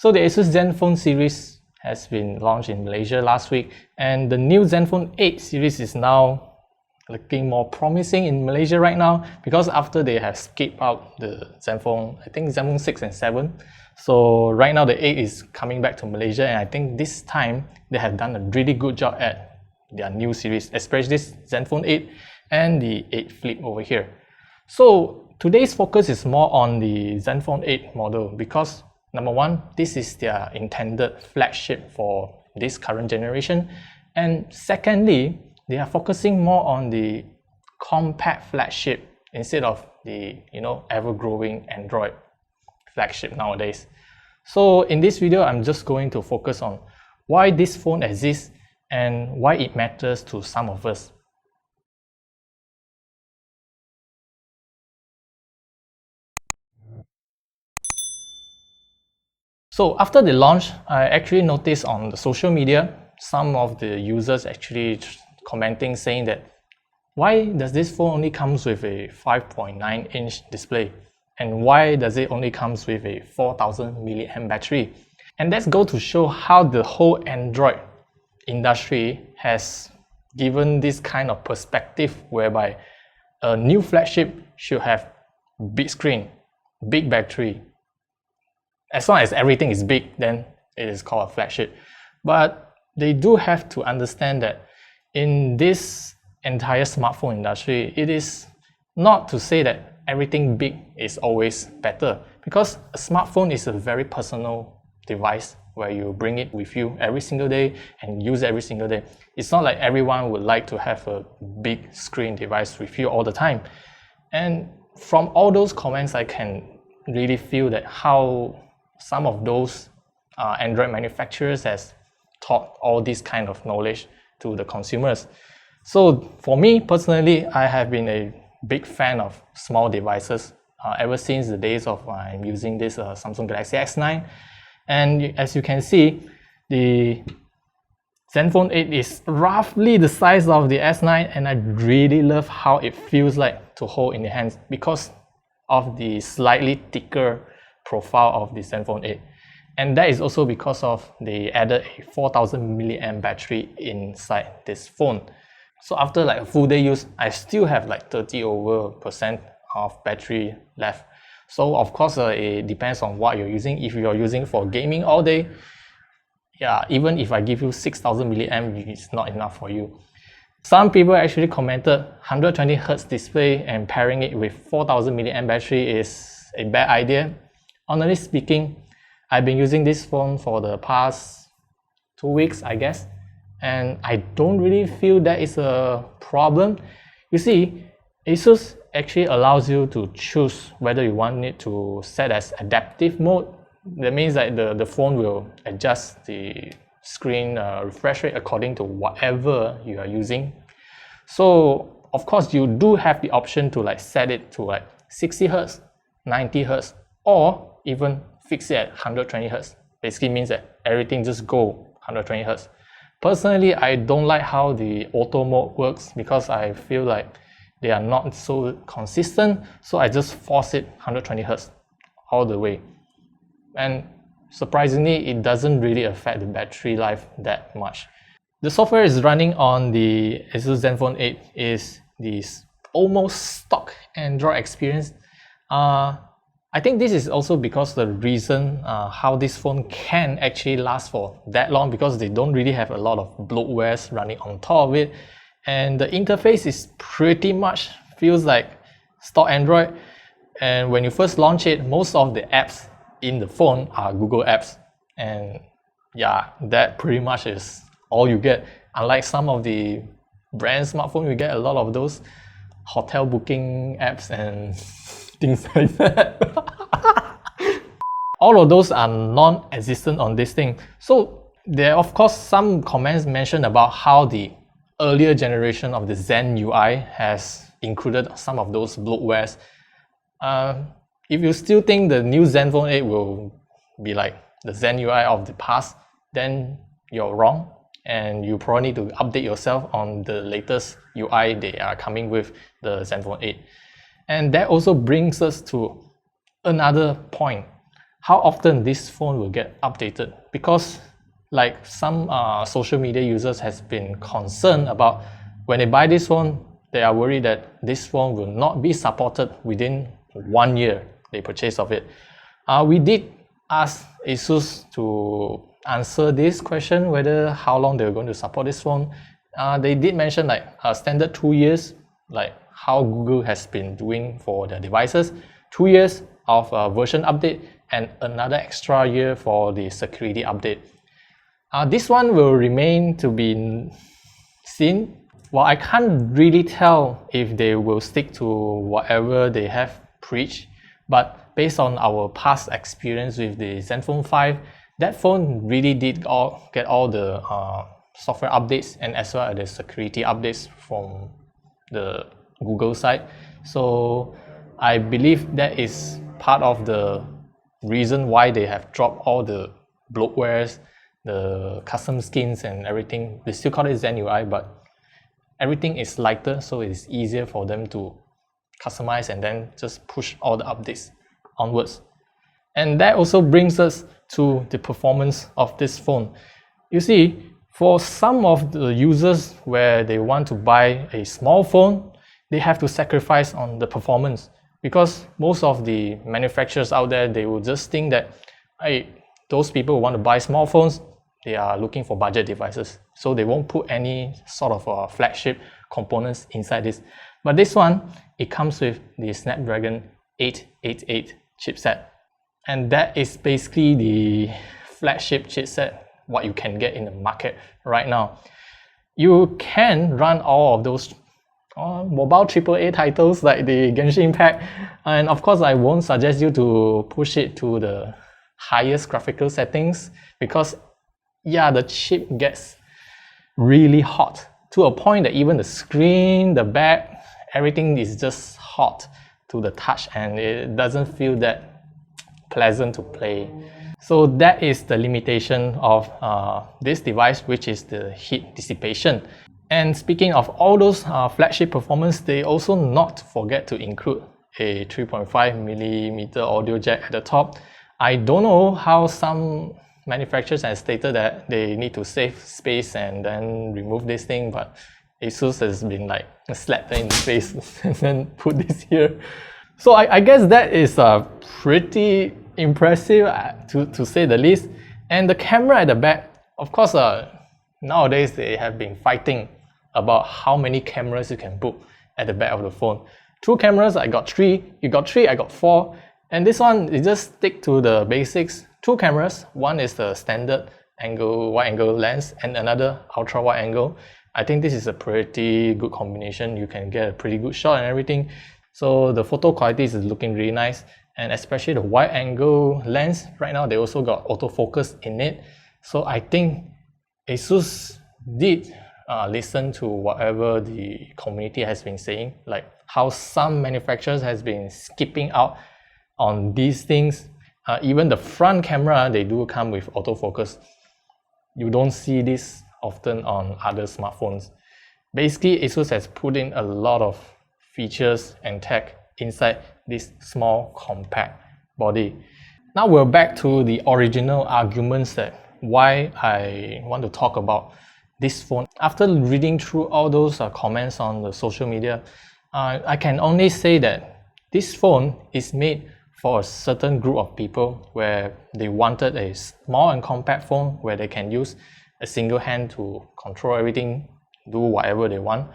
So the ASUS Zenfone series has been launched in Malaysia last week, and the new Zenfone 8 series is now looking more promising in Malaysia right now, because after they have skipped out the Zenfone, I think Zenfone 6 and 7. So right now the 8 is coming back to Malaysia, and I think this time they have done a really good job at their new series, especially this Zenfone 8 and the 8 Flip over here. So today's focus is more on the Zenfone 8 model because number one, this is their intended flagship for this current generation, and secondly, they are focusing more on the compact flagship instead of the ever-growing Android flagship nowadays. So in this video, I'm just going to focus on why this phone exists and why it matters to some of us. So after the launch, I actually noticed on the social media, some of the users actually commenting saying that why does this phone only comes with a 5.9-inch display, and why does it only comes with a 4000 mAh battery? And that's go to show how the whole Android industry has given this kind of perspective whereby a new flagship should have big screen, big battery. As long as everything is big, then it is called a flagship. But they do have to understand that in this entire smartphone industry, it is not to say that everything big is always better, because a smartphone is a very personal device where you bring it with you every single day and use every single day. It's not like everyone would like to have a big screen device with you all the time. And from all those comments, I can really feel that how some of those Android manufacturers has taught all this kind of knowledge to the consumers. So for me personally, I have been a big fan of small devices ever since the days of I'm using this Samsung Galaxy S9. And as you can see, the Zenfone 8 is roughly the size of the S9, and I really love how it feels like to hold in the hands because of the slightly thicker profile of the Zenfone 8. And that is also because of they added a 4000 mAh battery inside this phone. So after like a full day use, I still have like 30% of battery left. So of course it depends on what you're using. If you're using for gaming all day, yeah, even if I give you 6000 mAh, it's not enough for you. Some people actually commented 120Hz display and pairing it with 4000 mAh battery is a bad idea. Honestly speaking, I've been using this phone for the past 2 weeks, I guess, and I don't really feel that is a problem. You see, ASUS actually allows you to choose whether you want it to set as adaptive mode. That means that the phone will adjust the screen refresh rate according to whatever you are using. So of course you do have the option to like set it to like 60Hz, 90Hz, or even fix it at 120Hz. Basically means that everything just go 120Hz. Personally, I don't like how the auto mode works because I feel like they are not so consistent, so I just force it 120Hz all the way. And surprisingly, it doesn't really affect the battery life that much. The software is running on the ASUS Zenfone 8 is this almost stock Android experience. I think this is also because the reason how this phone can actually last for that long, because they don't really have a lot of bloatwares running on top of it, and the interface is pretty much feels like stock Android. And when you first launch it, most of the apps in the phone are Google apps, and yeah, that pretty much is all you get. Unlike some of the brand smartphone, you get a lot of those hotel booking apps and things like that. All of those are non-existent on this thing. So there are of course some comments mentioned about how the earlier generation of the Zen UI has included some of those bloatwares. If you still think the new Zenfone 8 will be like the Zen UI of the past, then you're wrong, and you probably need to update yourself on the latest UI they are coming with the Zenfone 8. And that also brings us to another point. how often this phone will get updated, because like some social media users has been concerned about when they buy this phone, they are worried that this phone will not be supported within 1 year they purchase of it. We did ask ASUS to answer this question, whether how long they're going to support this phone. They did mention like a standard 2 years, like how Google has been doing for their devices, 2 years of version update and another extra year for the security update. This one will remain to be seen. Well, I can't really tell if they will stick to whatever they have preached, but based on our past experience with the Zenfone 5, that phone really did get all the software updates and as well as the security updates from the Google side. So I believe that is part of the reason why they have dropped all the bloatwares, the custom skins and everything. They still call it Zen UI, but everything is lighter, so it's easier for them to customize and then just push all the updates onwards. And that also brings us to the performance of this phone. You see, for some of the users where they want to buy a small phone, they have to sacrifice on the performance, because most of the manufacturers out there, they will just think that, hey, those people who want to buy small phones, they are looking for budget devices, so they won't put any sort of flagship components inside this. But this one, it comes with the Snapdragon 888 chipset, and that is basically the flagship chipset what you can get in the market right now. You can run all of those mobile AAA titles like the Genshin Impact, and of course I won't suggest you to push it to the highest graphical settings, because yeah, the chip gets really hot to a point that even the screen, the back, everything is just hot to the touch, and it doesn't feel that pleasant to play. So that is the limitation of this device, which is the heat dissipation. And speaking of all those flagship performance, they also not forget to include a 3.5mm audio jack at the top. I don't know how some manufacturers have stated that they need to save space and then remove this thing, but ASUS has been like slapped in the face and then put this here. So I guess that is pretty impressive to say the least. And the camera at the back, of course, nowadays they have been fighting about how many cameras you can put at the back of the phone. 2 cameras, I got 3, you got 3, I got 4. And this one, you just stick to the basics. 2 cameras, one is the standard wide angle lens and another ultra wide angle. I think this is a pretty good combination. You can get a pretty good shot and everything. So the photo quality is looking really nice, and especially the wide angle lens, right now they also got autofocus in it. So I think ASUS did listen to whatever the community has been saying, like how some manufacturers has been skipping out on these things. Even the front camera, they do come with autofocus. You don't see this often on other smartphones. Basically, ASUS has put in a lot of features and tech inside this small compact body. Now we're back to the original arguments that why I want to talk about this phone. After reading through all those comments on the social media, I can only say that this phone is made for a certain group of people where they wanted a small and compact phone where they can use a single hand to control everything, do whatever they want.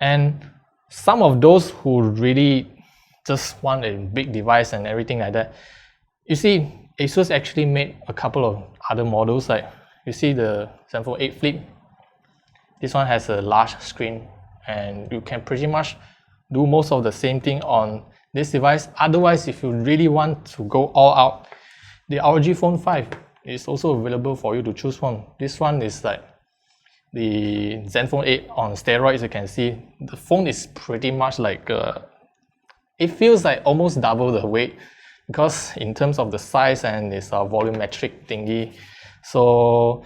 And some of those who really just want a big device and everything like that, you see, ASUS actually made a couple of other models. Like you see the Zenfone 8 Flip. This one has a large screen and you can pretty much do most of the same thing on this device. Otherwise, if you really want to go all out, the ROG Phone 5 is also available for you to choose from. This one is like the Zenfone 8 on steroids. You can see the phone is pretty much like it feels like almost double the weight, because in terms of the size and this volumetric thingy. So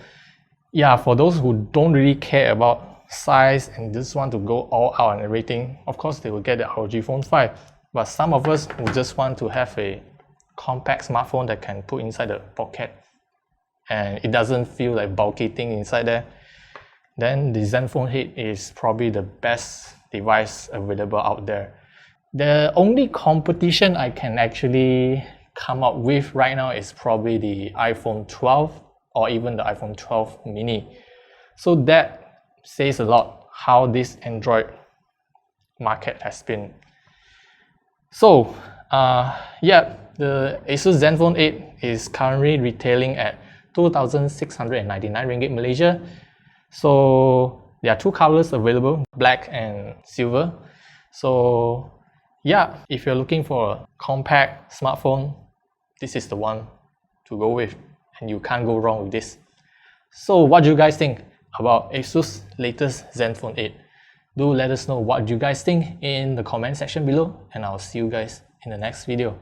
yeah, for those who don't really care about size and just want to go all out and everything, of course they will get the ROG Phone 5. But some of us who just want to have a compact smartphone that can put inside the pocket and it doesn't feel like bulky thing inside there, then the Zenfone 8 is probably the best device available out there. The only competition I can actually come up with right now is probably the iPhone 12 or even the iPhone 12 mini. So that says a lot how this Android market has been. So yeah, the ASUS Zenfone 8 is currently retailing at 2,699 ringgit Malaysia. So there are two colors available, black and silver. So yeah, if you're looking for a compact smartphone, this is the one to go with, and you can't go wrong with this. So what do you guys think about ASUS latest Zenfone 8? Do let us know what you guys think in the comment section below, and I'll see you guys in the next video.